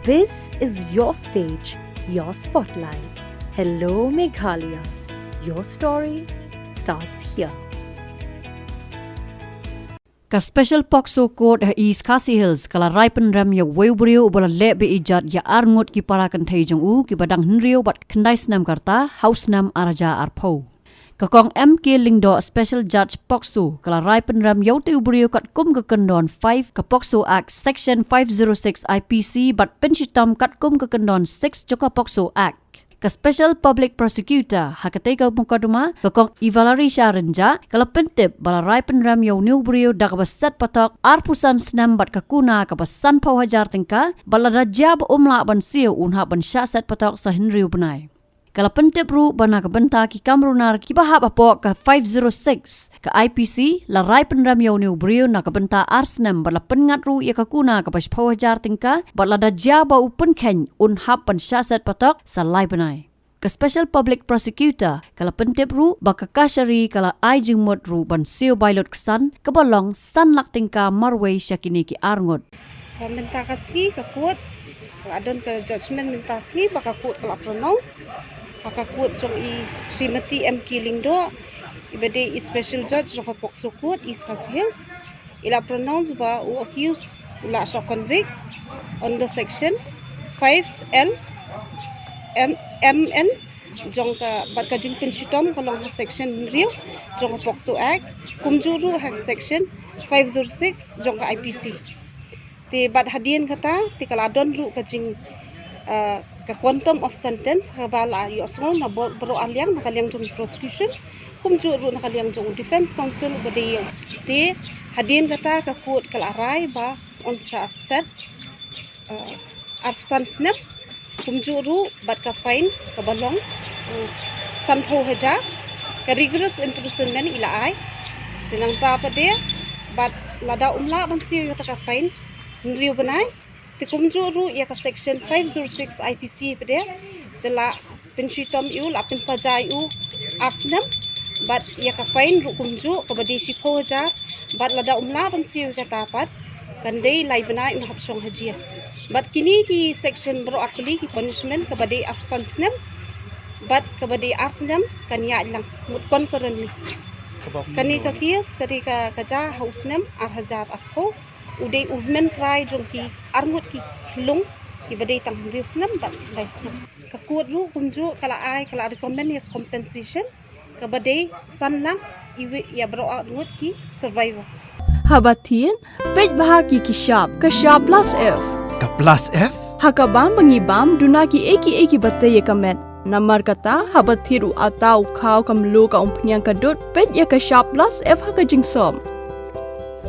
This is your stage, your spotlight. Hello, Meghalaya. Your story starts here. Ka special POCSO court ha East Khasi Hills kala ripen ram ya webrio bola lebe ijat ya arngot ki parakan thei jong u ki badang hinrio bat khandai snam karta house nam araja arpho kakong MK Lingdo special judge POCSO kala ripen ram yau te ubrio kat kum ka kandon 5 ka POCSO Act section 506 IPC bat penchitam kat kum ka kandon 6 joka POCSO Act ka special public prosecutor hakate ka mukaduma kakong Ivalari Sharenja kala pentip bala ripen ram yau new brio dak basat patok arpusan snam bat kakuna ka basan pau hajar tingka bala rajab umla ban siu unha ban syasat patok sa hinriu benai kala pentip ru bana ka benta ki kamrunar ki bahap apo ka 506 ka IPC la ripen ram yau new brio na ka benta arsnam bala pengat ru ya kakuna ka bas pau hajar tingka bala rajab upen ken unha ban syasat patok sa lai benai ka special public prosecutor kala pentip ru baka kashari kala ai jingmot ru ban siu bailot ksan kabalong san lak tingka marway syakini ki arngot minta kasli ka court adon ka judgment minta kasli baka court kala pronounce baka court jong i Srimati MK Lingdo ibade i special judge jong ka POCSO court East Khasi Hills ila pronounce ba u accused ula so convict on the section 5L MN jong ka bat ka jing penchitom kalong ha section riu jong ka POCSO Act kumjuru ha section 506 jong ka IPC ti bat hadien kata ti kaladon ru ka jing ka quantum of sentence ha bala yo so na bro aliang nakaliang jong prosecution kumjuru nakaliang jong defense counsel bade ti hadien kata ka court kalarai ba on sa set absent snap kumjuru bat ka fine ka balong sanho haja ka rigorous imprisonment ila ai tinang ta pa de bat lada umla ban siyo ka fine nriu banai ti kumjuru ya ka section 506 IPC pa de tela penchitom yu la pen saja yu asnam bat ya ka fine ru kumju ka badi sipo haja bat lada umla ban siyo ka tapat kandai lai banai un hapsong hajia bat kini ki section bro akli ki punishment kabade absent snam bat kabade arsnam kanya lang mutkon currently kani ka kias kadi ka kaja hausnam arhajar akho udai uhmen try jong ki arngut ki lung ki bade tang snam bat dai snam ka kuat ru kumju kala ai kala recommend ya compensation kabade san lang iwi ya bro arngut ki survivor Habatin pej bahagi ki shop plus F Ka plus F? Hakabam bangibam dunaki eki batte ye kamet. Namar kata habathiru atau khau kamlu ka umpnyang kadut pet ya ka sharp plus F haka jingsom.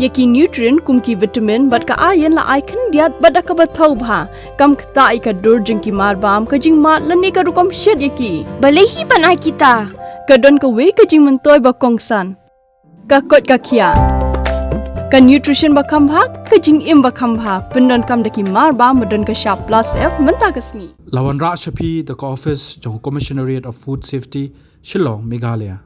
Yaki nutrient kumki vitamin bat ka ayen la icon diat bat ka bathau bha kam khta ai ka dur jingki marbam ka jing mat lani ka rukom shed yaki. Balehi banai kita. Kadon ka we ka jing mentoy ba kongsan. Ka kot ka khia. Ka nutrition bakam bha ka jing im bakam bha pendon kam daki mar ba modon ka sharp plus F menta kasni Lawan Ra Shapi the office jong Commissionariat of Food Safety Shillong Meghalaya